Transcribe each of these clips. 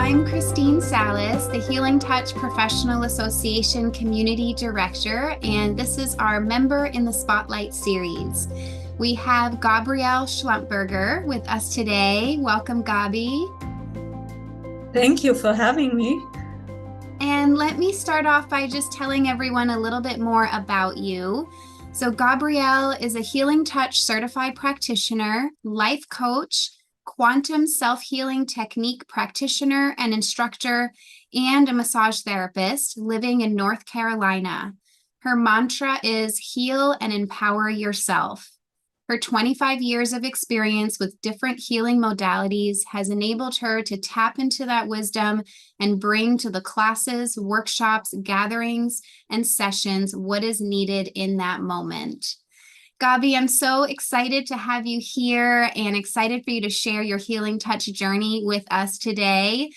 I'm Christine Salas, the Healing Touch Professional Association Community Director, and this is our Member in the Spotlight series. We have Gabrielle Schlumpberger with us today. Welcome, Gaby. Thank you for having me. And let me start off by just telling everyone a little bit more about you. So Gabrielle is a Healing Touch certified practitioner, life coach, quantum self-healing technique practitioner and instructor, and a massage therapist living in North Carolina. Her mantra is heal and empower yourself. Her 25 years of experience with different healing modalities has enabled her to tap into that wisdom and bring to the classes, workshops, gatherings, and sessions what is needed in that moment. Gaby, I'm so excited to have you here and excited for you to share your Healing Touch journey with us today.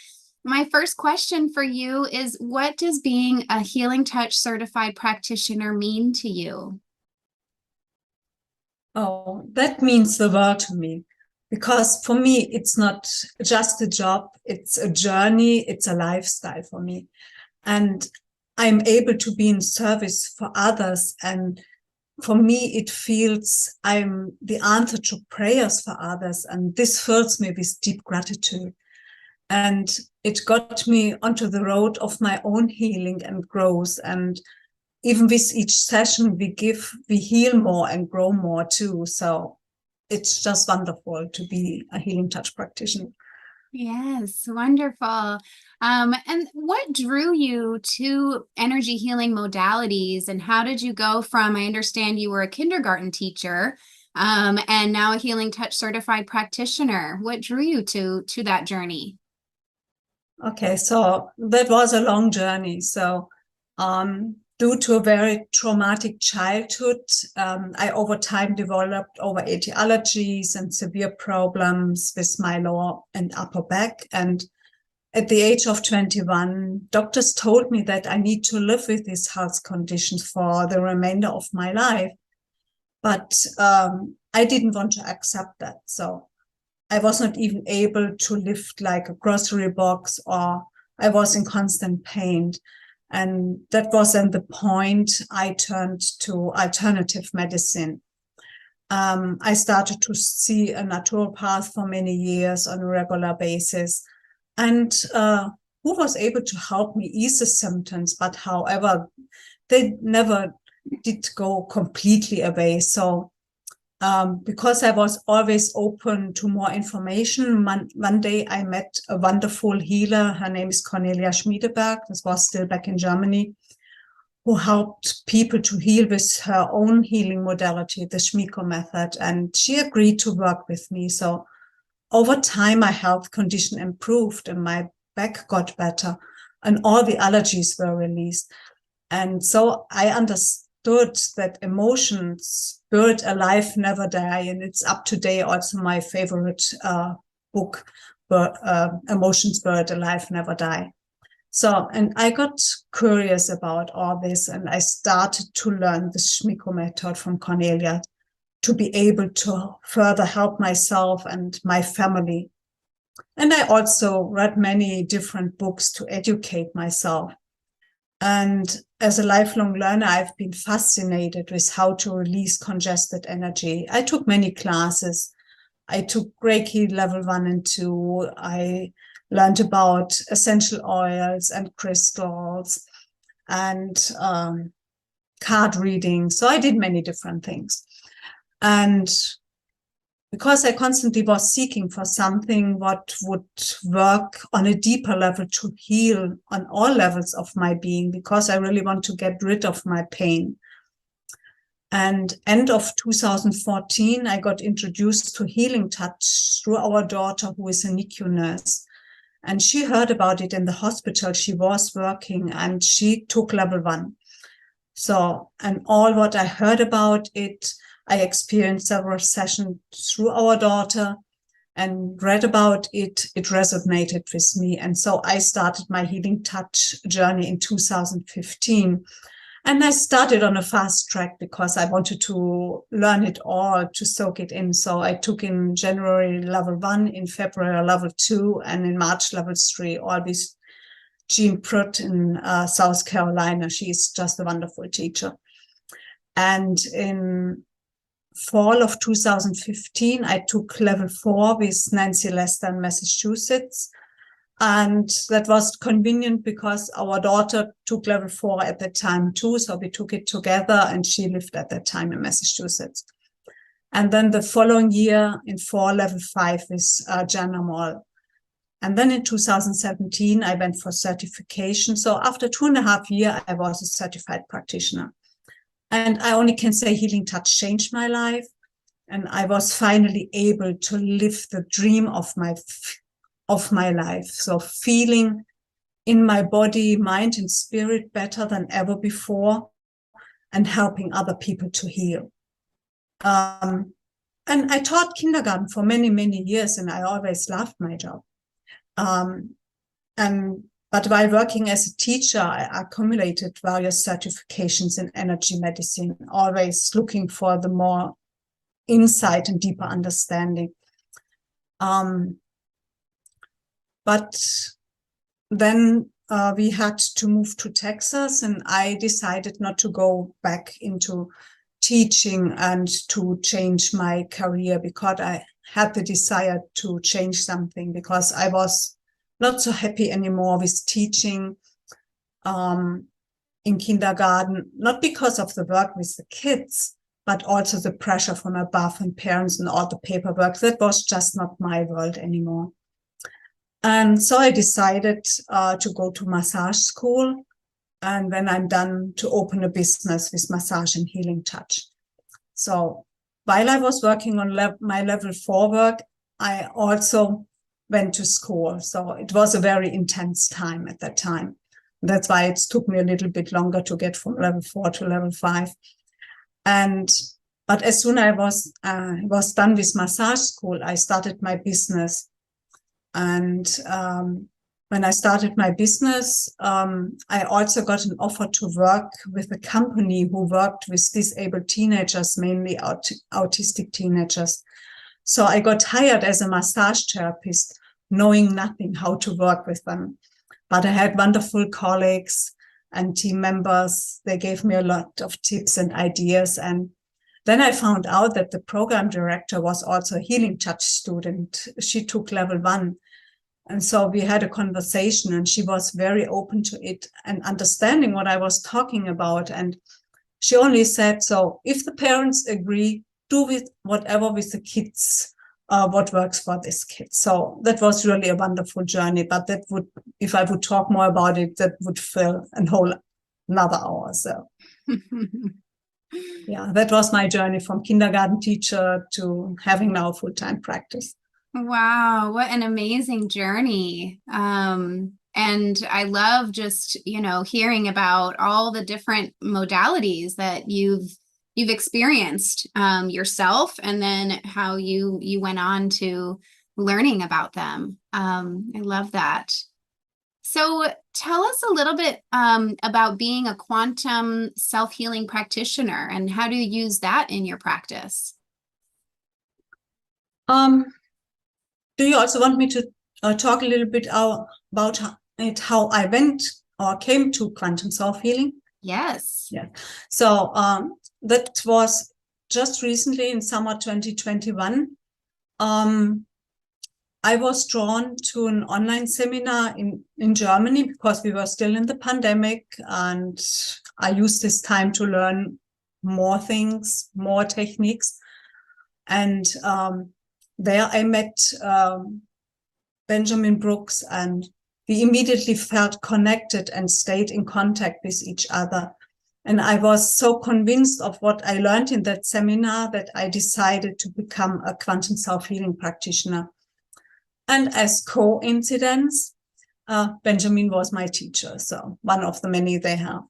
My first question for you is, what does being a Healing Touch certified practitioner mean to you? Oh, that means the world to me, because for me, it's not just a job, it's a journey, it's a lifestyle for me. And I'm able to be in service for others, and for me, it feels I'm the answer to prayers for others, and this fills me with deep gratitude. And it got me onto the road of my own healing and growth. And even with each session we heal more and grow more too. So it's just wonderful to be a Healing Touch practitioner. Yes, wonderful. And what drew you to energy healing modalities, and how did you go from, I understand you were a kindergarten teacher, and now a Healing Touch certified practitioner. What drew you to that journey? Okay, so that was a long journey. So due to a very traumatic childhood, I over time developed over 80 allergies and severe problems with my lower and upper back. And at the age of 21, doctors told me that I need to live with these health conditions for the remainder of my life. But I didn't want to accept that. So I was not even able to lift like a grocery box, or I was in constant pain. And that was then the point I turned to alternative medicine. I started to see a naturopath for many years on a regular basis, and who was able to help me ease the symptoms. But however, they never did go completely away. So because I was always open to more information, one day I met a wonderful healer. Her name is Cornelia Schmiedeberg. This was still back in Germany, who helped people to heal with her own healing modality, the Schmico method. And she agreed to work with me. So over time, my health condition improved and my back got better and all the allergies were released. And so I understood that emotions, Buried Alive, Never Die. And it's up to date also my favorite book, Emotions, Buried Alive, Never Die. So, and I got curious about all this, and I started to learn the Schmico method from Cornelia to be able to further help myself and my family. And I also read many different books to educate myself. And as a lifelong learner, I've been fascinated with how to release congested energy. I took many classes. I took Reiki level 1 and 2. I learned about essential oils and crystals and card reading. So I did many different things. And because I constantly was seeking for something what would work on a deeper level to heal on all levels of my being, because I really want to get rid of my pain. And end of 2014, I got introduced to Healing Touch through our daughter, who is a NICU nurse. And she heard about it in the hospital she was working, and she took level 1. So, and all what I heard about it, I experienced several sessions through our daughter and read about it. It resonated with me. And so I started my Healing Touch journey in 2015. And I started on a fast track because I wanted to learn it all, to soak it in. So I took in January level 1, in February level 2, and in March level 3, all with Jean Pruitt in South Carolina. She's just a wonderful teacher. And in fall of 2015, I took level 4 with Nancy Lester in Massachusetts. And that was convenient because our daughter took level 4 at the time too. So we took it together, and she lived at that time in Massachusetts. And then the following year in fall, level 5 with Jana Moll. And then in 2017, I went for certification. So after 2.5 years, I was a certified practitioner. And I only can say Healing Touch changed my life. And I was finally able to live the dream of my life. So feeling in my body, mind, and spirit better than ever before, and helping other people to heal. And I taught kindergarten for many, many years, and I always loved my job. But while working as a teacher, I accumulated various certifications in energy medicine, always looking for the more insight and deeper understanding. But then we had to move to Texas, and I decided not to go back into teaching and to change my career, because I had the desire to change something, because I was not so happy anymore with teaching in kindergarten, not because of the work with the kids, but also the pressure from above and parents and all the paperwork. That was just not my world anymore. And so I decided to go to massage school, and when I'm done, to open a business with massage and healing touch. So while I was working on my level 4 work, I also went to school. So it was a very intense time at that time. That's why it took me a little bit longer to get from level 4 to level 5. But as soon as I was done with massage school, I started my business. And when I started my business, I also got an offer to work with a company who worked with disabled teenagers, mainly autistic teenagers. So I got hired as a massage therapist, knowing nothing how to work with them. But I had wonderful colleagues and team members. They gave me a lot of tips and ideas. And then I found out that the program director was also a Healing Touch student. She took level 1. And so we had a conversation, and she was very open to it and understanding what I was talking about. And she only said, so if the parents agree, do with whatever with the kids, what works for this kid. So that was really a wonderful journey. But that would, if I would talk more about it, that would fill a whole another hour. So yeah, that was my journey from kindergarten teacher to having now full-time practice. Wow, what an amazing journey. And I love just, hearing about all the different modalities that you've experienced yourself, and then how you went on to learning about them. I love that. So tell us a little bit about being a quantum self-healing practitioner, and how do you use that in your practice? Do you also want me to talk a little bit about how I went or came to quantum self-healing? Yes. Yeah. So that was just recently in summer 2021. I was drawn to an online seminar in Germany because we were still in the pandemic, and I used this time to learn more things, more techniques. And there I met Benjamin Brooks, and we immediately felt connected and stayed in contact with each other. And I was so convinced of what I learned in that seminar that I decided to become a quantum self-healing practitioner. And as coincidence, Benjamin was my teacher, so one of the many they have.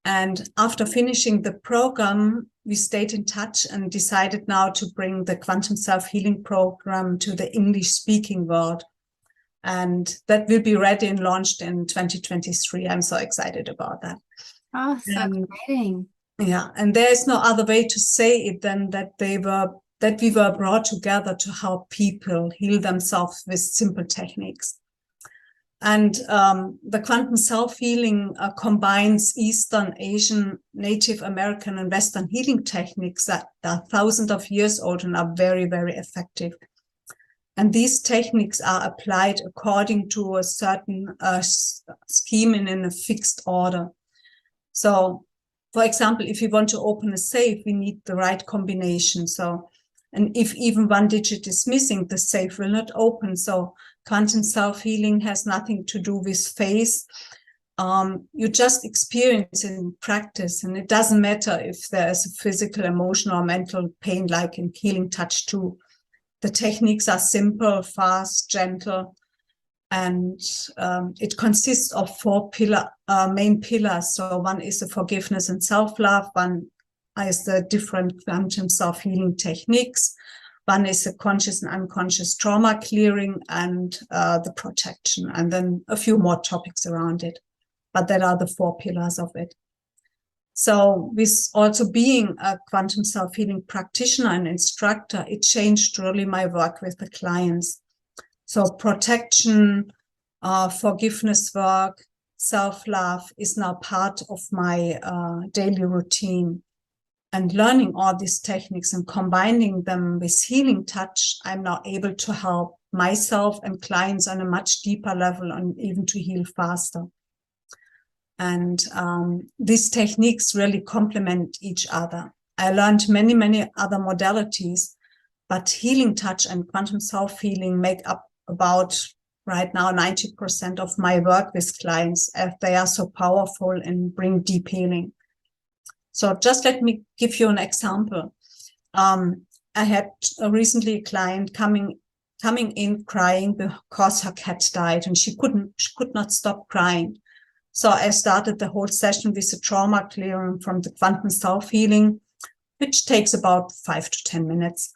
And after finishing the program, we stayed in touch and decided now to bring the quantum self-healing program to the English-speaking world. And that will be ready and launched in 2023. I'm so excited about that. Oh, so And exciting. yeah, and there is no other way to say it than that we were brought together to help people heal themselves with simple techniques. And the quantum self-healing combines Eastern, Asian, Native American, and Western healing techniques that are thousands of years old and are very, very effective. And these techniques are applied according to a certain scheme and in a fixed order. So, for example, if you want to open a safe, we need the right combination. So, and if even one digit is missing, the safe will not open. So quantum self-healing has nothing to do with faith. You just experience it in practice, and it doesn't matter if there is a physical, emotional, or mental pain, like in healing touch too. The techniques are simple, fast, gentle, and it consists of four main pillars. So one is the forgiveness and self-love, one is the different quantum self-healing techniques, one is the conscious and unconscious trauma clearing, and the protection, and then a few more topics around it. But that are the four pillars of it. So with also being a quantum self-healing practitioner and instructor, it changed really my work with the clients. So protection, forgiveness work, self-love is now part of my daily routine. And learning all these techniques and combining them with healing touch, I'm now able to help myself and clients on a much deeper level and even to heal faster. And these techniques really complement each other. I learned many, many other modalities, but healing touch and quantum self-healing make up about right now 90% of my work with clients, as they are so powerful and bring deep healing. So just let me give you an example. I had recently a client coming in crying because her cat died, and she could not stop crying. So I started the whole session with a trauma clearing from the quantum self-healing, which takes about 5 to 10 minutes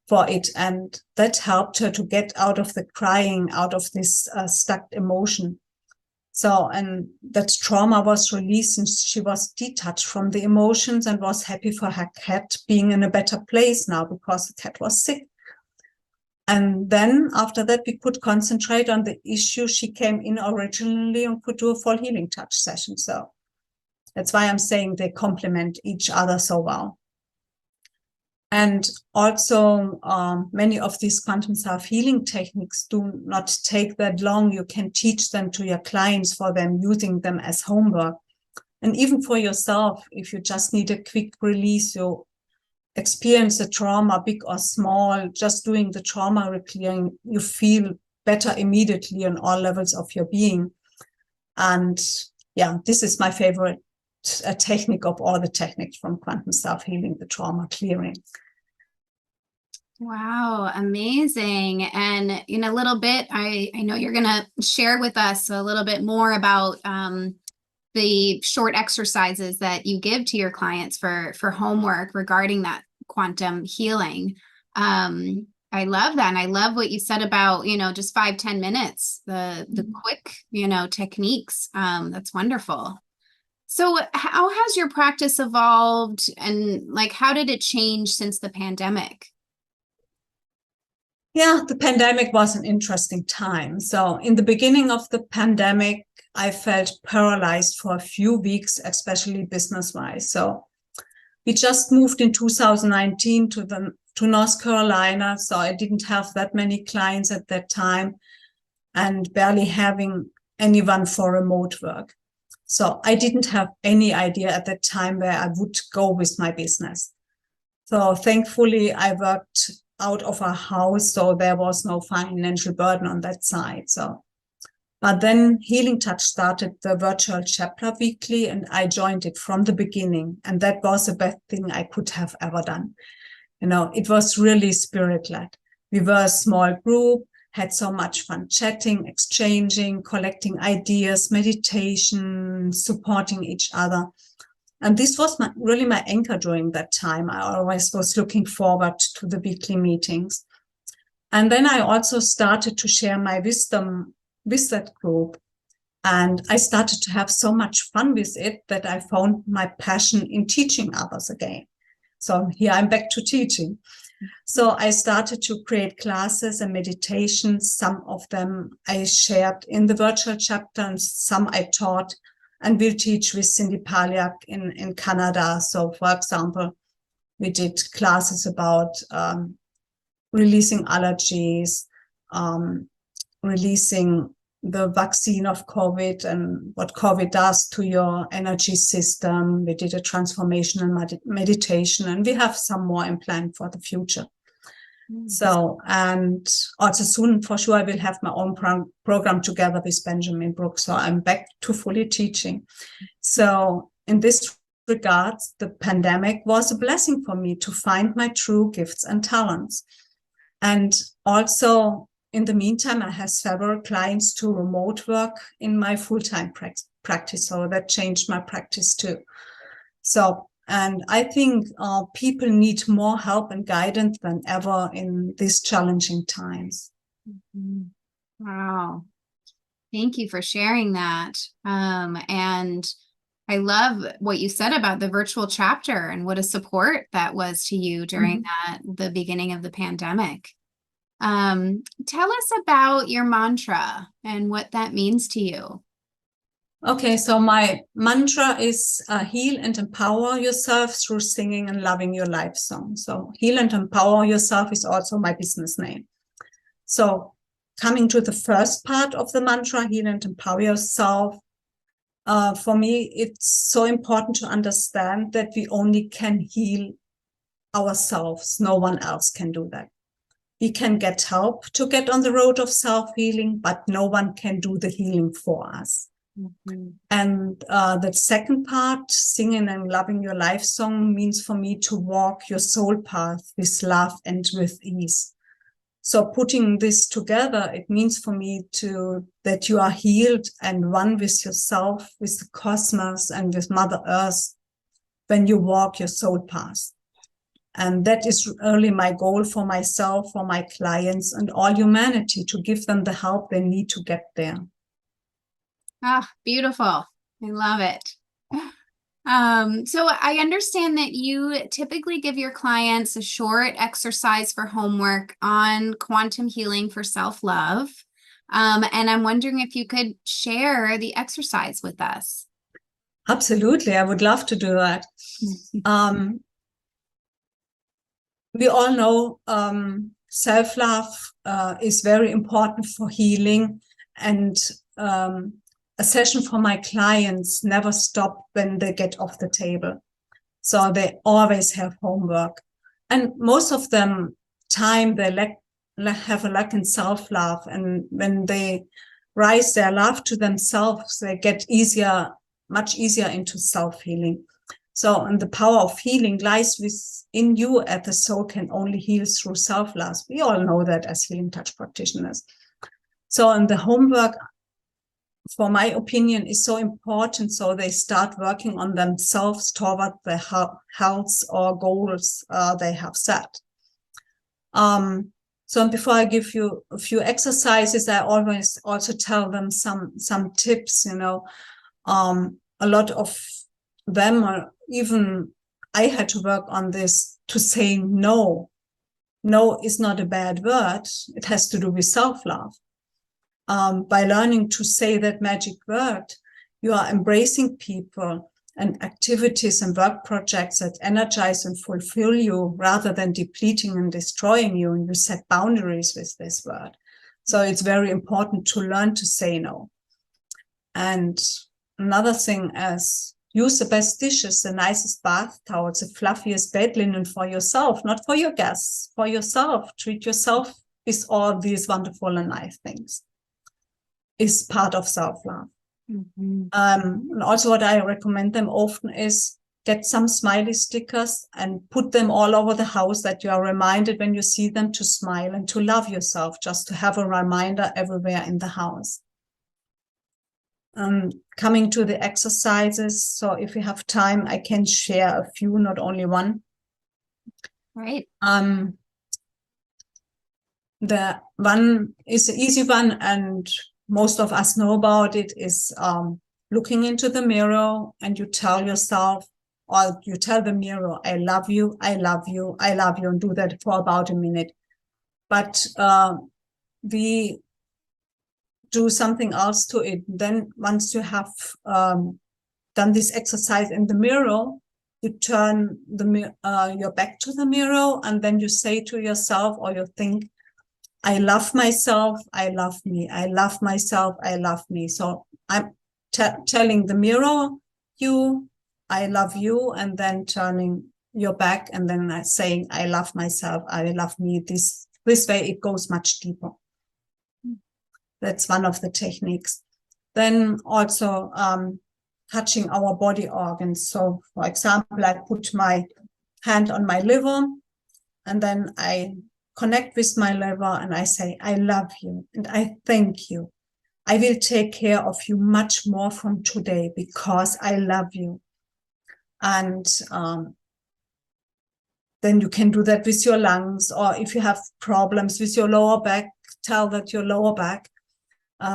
for it. And that helped her to get out of the crying, out of this stuck emotion. So, and that trauma was released and she was detached from the emotions and was happy for her cat being in a better place now because the cat was sick. And then after that, we could concentrate on the issue she came in originally and could do a full healing touch session. So that's why I'm saying they complement each other so well. And also, many of these quantum self-healing techniques do not take that long. You can teach them to your clients for them using them as homework. And even for yourself, if you just need a quick release, you experience a trauma, big or small, just doing the trauma clearing, you feel better immediately on all levels of your being. And yeah, this is my favorite technique of all the techniques from quantum self-healing, the trauma clearing. Wow, amazing. And in a little bit, I know you're going to share with us a little bit more about the short exercises that you give to your clients for homework regarding that quantum healing. I love that. And I love what you said about, just 5-10 minutes, the quick, techniques. That's wonderful. So how has your practice evolved, and how did it change since the pandemic? Yeah, the pandemic was an interesting time. So in the beginning of the pandemic, I felt paralyzed for a few weeks, especially business-wise. So we just moved in 2019 to North Carolina. So I didn't have that many clients at that time and barely having anyone for remote work. So I didn't have any idea at that time where I would go with my business. So thankfully, I worked out of our house, so there was no financial burden on that side. So, but then Healing Touch started the virtual chapter weekly, and I joined it from the beginning. And that was the best thing I could have ever done. It was really spirit-led. We were a small group, had so much fun chatting, exchanging, collecting ideas, meditation, supporting each other. And this was really my anchor during that time. I always was looking forward to the weekly meetings. And then I also started to share my wisdom with that group. And I started to have so much fun with it that I found my passion in teaching others again. So here I'm back to teaching. So I started to create classes and meditations. Some of them I shared in the virtual chapter, and some I taught and will teach with Cindy Paliak in Canada. So, for example, we did classes about releasing allergies, releasing the vaccine of COVID and what COVID does to your energy system. We did a transformational meditation, and we have some more in plan for the future. So, and also soon for sure I will have my own program together with Benjamin Brooks. So I'm back to fully teaching. So in this regards, the pandemic was a blessing for me to find my true gifts and talents. And also in the meantime, I have several clients to remote work in my full-time practice. So that changed my practice too. So, and I think people need more help and guidance than ever in these challenging times. Wow. Thank you for sharing that. And I love what you said about the virtual chapter and what a support that was to you during the beginning of the pandemic. Tell us about your mantra and what that means to you. Okay, so my mantra is heal and empower yourself through singing and loving your life song. So heal and empower yourself is also my business name. So coming to the first part of the mantra, heal and empower yourself. For me, it's so important to understand that we only can heal ourselves. No one else can do that. We can get help to get on the road of self-healing, but no one can do the healing for us. And the second part, singing and loving your life song, means for me to walk your soul path with love and with ease. So putting this together, it means for me that you are healed and one with yourself, with the cosmos and with Mother Earth when you walk your soul path. And that is really my goal for myself, for my clients and all humanity, to give them the help they need to get there. Ah, beautiful. I love it. So I understand that you typically give your clients a short exercise for homework on quantum healing for self-love. And I'm wondering if you could share the exercise with us. Absolutely. I would love to do that. We all know self-love is very important for healing, and a session for my clients never stop when they get off the table. So they always have homework. And most of them time they have a lack in self-love. And when they rise their love to themselves, they get much easier into self-healing. So, and the power of healing lies within you, as the soul can only heal through self-love. We all know that as healing touch practitioners. So, and the homework, for my opinion, is so important. So they start working on themselves toward the health or goals they have set. So before I give you a few exercises, I always also tell them some tips. A lot of them, or even I had to work on this, to say no. No is not a bad word. It has to do with self-love. By learning to say that magic word, you are embracing people and activities and work projects that energize and fulfill you rather than depleting and destroying you. And you set boundaries with this word. So it's very important to learn to say no. And another thing is, use the best dishes, the nicest bath towels, the fluffiest bed linen for yourself, not for your guests, for yourself. Treat yourself with all these wonderful and nice things. Is part of self-love. And also what I recommend them often is get some smiley stickers and put them all over the house, that you are reminded when you see them to smile and to love yourself, just to have a reminder everywhere in the house. Coming to the exercises. So if you have time, I can share a few, not only one. Right. The one is an easy one, and most of us know about it, is looking into the mirror, and you tell yourself, or you tell the mirror, I love you, I love you, I love you, and do that for about a minute. But we do something else to it. Then once you have done this exercise in the mirror, you turn your back to the mirror, and then you say to yourself, or you think, I love myself, I love me, I love myself, I love me. So I'm telling the mirror, I love you, and then turning your back, and then saying, I love myself, I love me. This way it goes much deeper. That's one of the techniques. Then also touching our body organs. So for example, I put my hand on my liver, and then I connect with my liver, and I say, I love you, and I thank you. I will take care of you much more from today because I love you. And then you can do that with your lungs, or if you have problems with your lower back, tell that your lower back.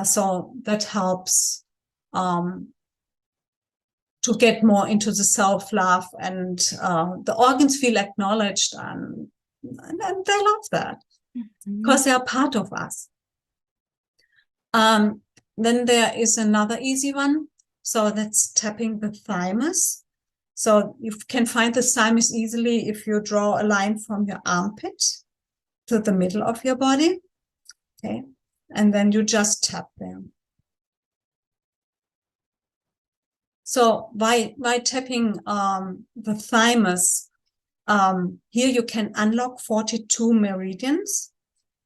So that helps to get more into the self-love, and the organs feel acknowledged, and they love that because they are part of us. Then there is another easy one. So that's tapping the thymus. So you can find the thymus easily if you draw a line from your armpit to the middle of your body. Okay. And then you just tap them. So by tapping the thymus, here you can unlock 42 meridians.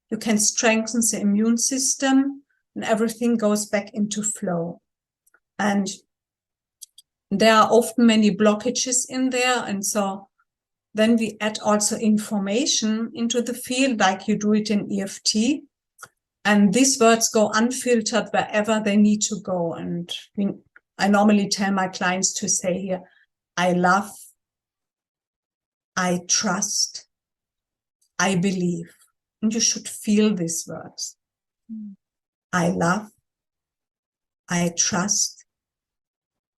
You can strengthen the immune system, and everything goes back into flow. And there are often many blockages in there. And so then we add also information into the field, like you do it in EFT. And these words go unfiltered wherever they need to go. And I normally tell my clients to say here, I love, I trust, I believe. And you should feel these words. I love, I trust,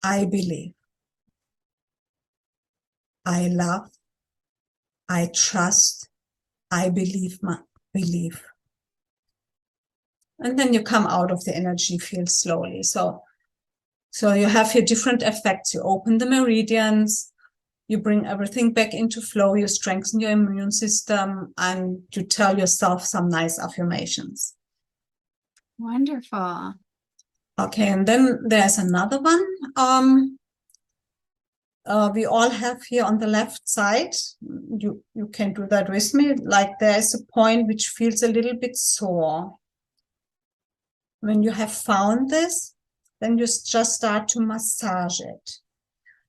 I believe. I love, I trust, I believe. And then you come out of the energy field slowly. So you have here different effects. You open the meridians, you bring everything back into flow, you strengthen your immune system, and you tell yourself some nice affirmations. Wonderful. Okay, and then there's another one. We all have here on the left side, you can do that with me, like there's a point which feels a little bit sore. When you have found this, then you just start to massage it.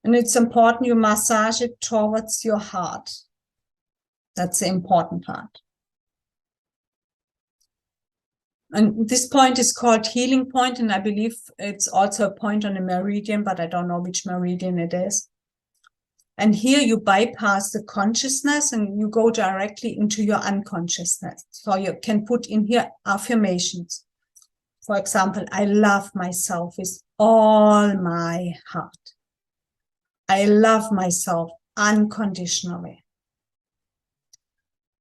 And it's important you massage it towards your heart. That's the important part. And this point is called healing point, and I believe it's also a point on a meridian, but I don't know which meridian it is. And here you bypass the consciousness and you go directly into your unconsciousness. So you can put in here affirmations. For example, I love myself with all my heart. I love myself unconditionally.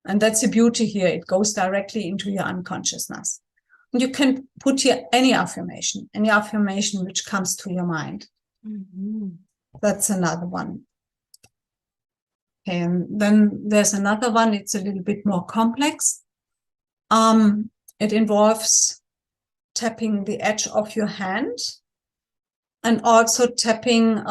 And that's the beauty here. It goes directly into your unconsciousness. And you can put here any affirmation which comes to your mind. Mm-hmm. That's another one. And then there's another one. It's a little bit more complex. It involves tapping the edge of your hand and also tapping,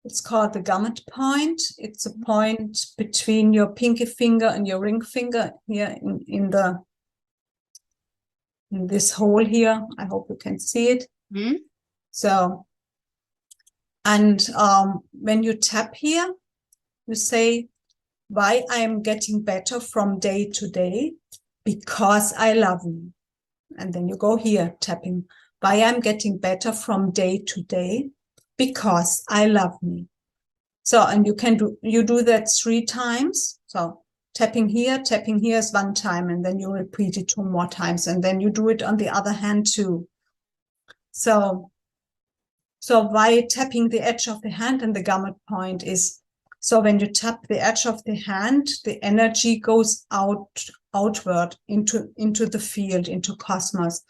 it's called the gummet point. It's a point between your pinky finger and your ring finger here in this hole here. I hope you can see it. Mm-hmm. So, and when you tap here, you say, why I am getting better from day to day, because I love me. And then you go here tapping, why I'm getting better from day to day, because I love me. So, and you do that 3 times. So tapping here is one time, and then you repeat it 2 more times, and then you do it on the other hand too. So why tapping the edge of the hand and the gamut point is, so when you tap the edge of the hand, the energy goes outward into the field, into cosmos.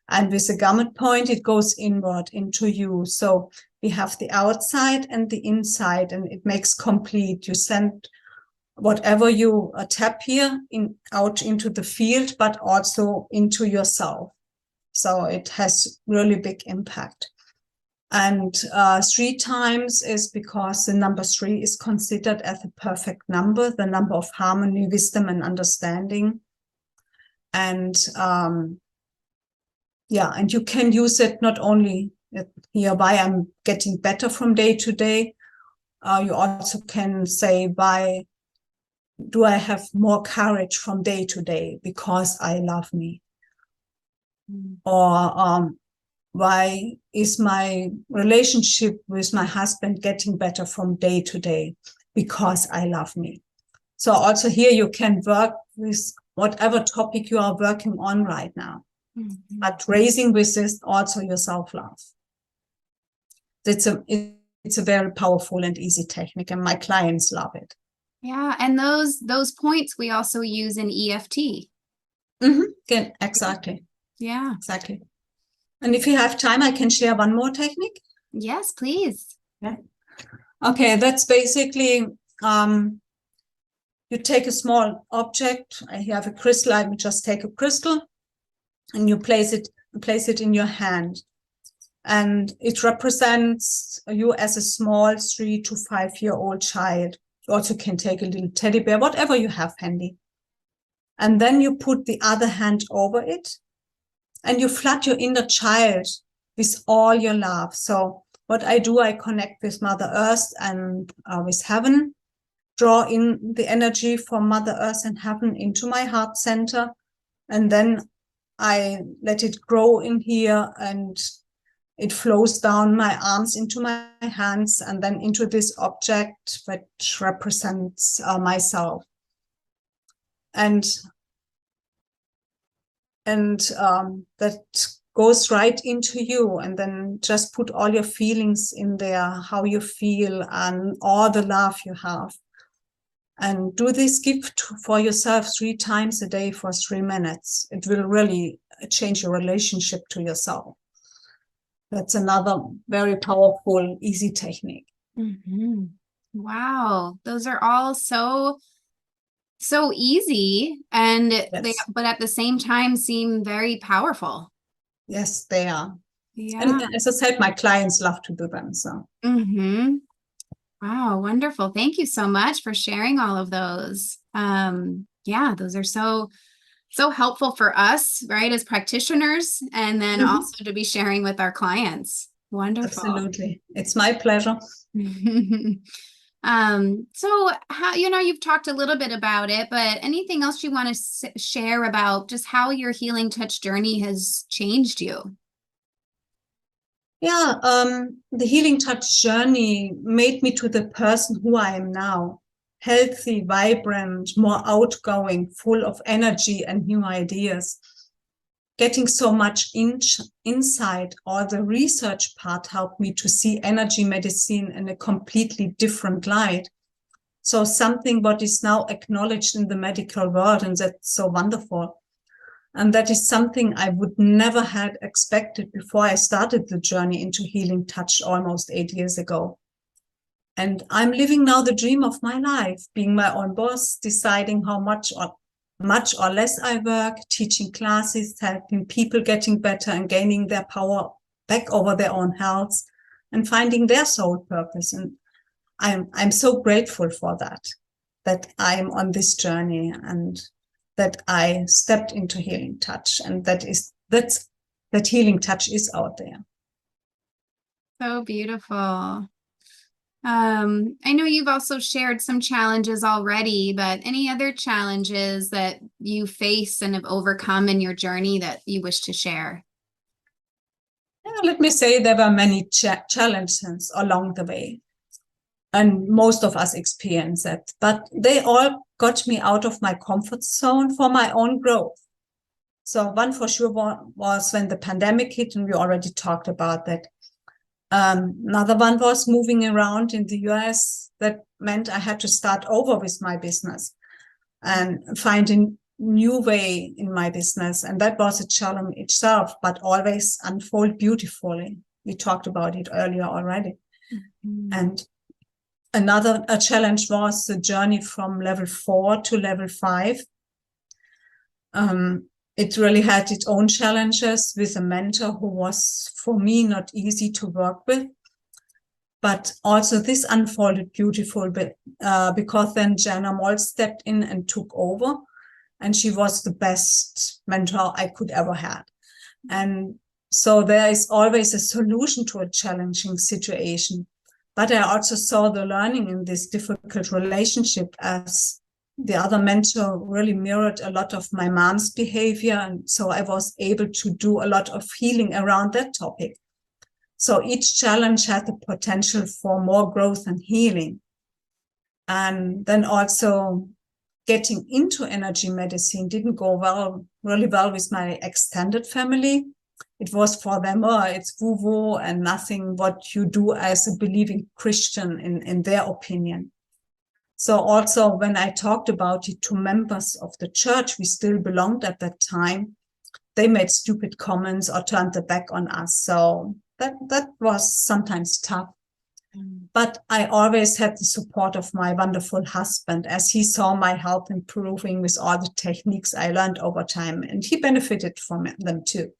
And with the gamut point, it goes inward into you. So we have the outside and the inside, and it makes complete. You send whatever you tap here out into the field, but also into yourself. So it has really big impact. And 3 times is because the number 3 is considered as a perfect number, the number of harmony, wisdom, and understanding. And and you can use it not only here, why I'm getting better from day to day. You also can say, why do I have more courage from day to day? Because I love me. Or why is my relationship with my husband getting better from day to day? Because I love me. So also here you can work with whatever topic you are working on right now, but raising with this also your self-love. It's a very powerful and easy technique, and my clients love it. Yeah, and those points we also use in EFT. Good. Exactly. Yeah. Exactly. And if you have time, I can share one more technique. Yes, please. Yeah. Okay, that's basically you take a small object. I have a crystal. I would just take a crystal, and you place it in your hand, and it represents you as a small 3 to 5-year-old child. You also can take a little teddy bear, whatever you have handy, and then you put the other hand over it, and you flood your inner child with all your love. So what I do, I connect with Mother Earth and with heaven, draw in the energy from Mother Earth and heaven into my heart center. And then I let it grow in here, and it flows down my arms into my hands, and then into this object which represents myself. And that goes right into you, and then just put all your feelings in there, how you feel and all the love you have. And do this gift for yourself 3 times a day for 3 minutes. It will really change your relationship to yourself. That's another very powerful, easy technique. Wow. Those are all so easy, and Yes. but at the same time seem very powerful. Yes, they are. Yeah. And as I said, my clients love to do them. So. Wow, wonderful. Thank you so much for sharing all of those. Yeah, those are so helpful for us, right, as practitioners, and then also to be sharing with our clients. Wonderful. Absolutely. It's my pleasure. So how, you've talked a little bit about it, but anything else you want to share about just how your healing touch journey has changed you? Yeah, the healing touch journey made me to the person who I am now. Healthy, vibrant, more outgoing, full of energy and new ideas. Getting so much insight, or the research part helped me to see energy medicine in a completely different light. So something what is now acknowledged in the medical world, and that's so wonderful. And that is something I would never had expected before I started the journey into healing touch almost 8 years ago. And I'm living now the dream of my life, being my own boss, deciding how much or less I work, teaching classes, helping people getting better and gaining their power back over their own health, and finding their soul purpose. And I'm so grateful for that I'm on this journey, and that I stepped into healing touch, and that healing touch is out there. So beautiful. I know you've also shared some challenges already, but any other challenges that you face and have overcome in your journey that you wish to share? Yeah, let me say there were many challenges along the way, and most of us experience that, but they all got me out of my comfort zone for my own growth. So one for sure was when the pandemic hit, and we already talked about that. Another one was moving around in the US. That meant I had to start over with my business and find a new way in my business. And that was a challenge itself, but always unfold beautifully. We talked about it earlier already. Mm-hmm. And another challenge was the journey from level 4 to level 5. It really had its own challenges with a mentor who was, for me, not easy to work with. But also this unfolded beautiful because then Jana Moll stepped in and took over. And she was the best mentor I could ever have. And so there is always a solution to a challenging situation. But I also saw the learning in this difficult relationship, as the other mentor really mirrored a lot of my mom's behavior. And so I was able to do a lot of healing around that topic. So each challenge had the potential for more growth and healing. And then also getting into energy medicine didn't go really well with my extended family. It was for them, it's woo-woo and nothing what you do as a believing Christian in their opinion. So also when I talked about it to members of the church we still belonged at that time, they made stupid comments or turned their back on us. So that was sometimes tough. But I always had the support of my wonderful husband, as he saw my health improving with all the techniques I learned over time, and he benefited from them too.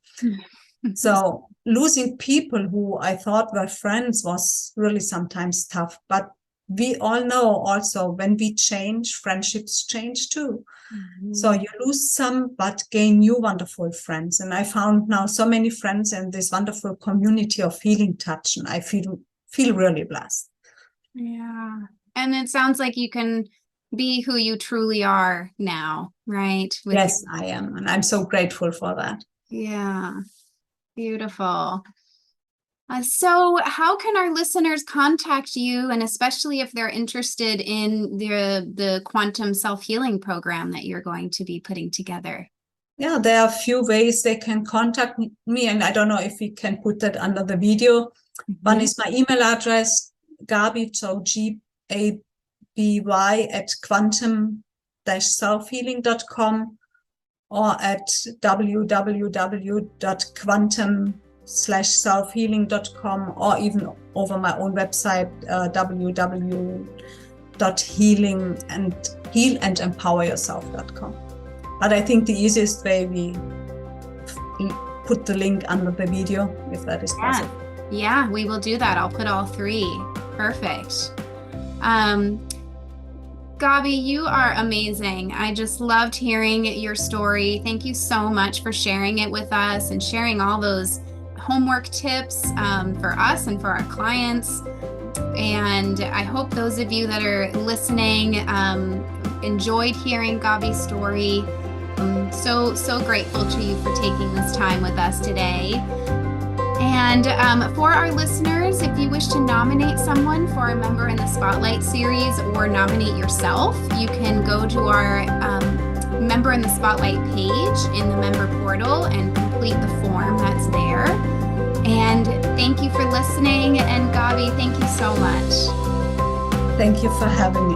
So losing people who I thought were friends was really sometimes tough. But we all know also when we change, friendships change too. Mm-hmm. So you lose some, but gain new wonderful friends. And I found now so many friends in this wonderful community of Healing Touch, and I feel really blessed. Yeah. And it sounds like you can be who you truly are now, right? Yes, I am. And I'm so grateful for that. Yeah. Beautiful. So how can our listeners contact you, and especially if they're interested in the quantum self-healing program that you're going to be putting together? Yeah, there are a few ways they can contact me, and I don't know if we can put that under the video. Mm-hmm. One is my email address, Gaby, so Gaby at quantum-selfhealing.com, or at www.quantum/selfhealing.com, or even over my own website, www.healandempoweryourself.com. But I think the easiest way, we put the link under the video, if that is possible. Yeah, we will do that. I'll put all three. Perfect. Gaby, you are amazing. I just loved hearing your story. Thank you so much for sharing it with us and sharing all those homework tips for us and for our clients. And I hope those of you that are listening enjoyed hearing Gaby's story. I'm so grateful to you for taking this time with us today. And for our listeners, if you wish to nominate someone for a Member in the Spotlight series or nominate yourself, you can go to our Member in the Spotlight page in the member portal and complete the form that's there. And thank you for listening. And Gaby, thank you so much. Thank you for having me.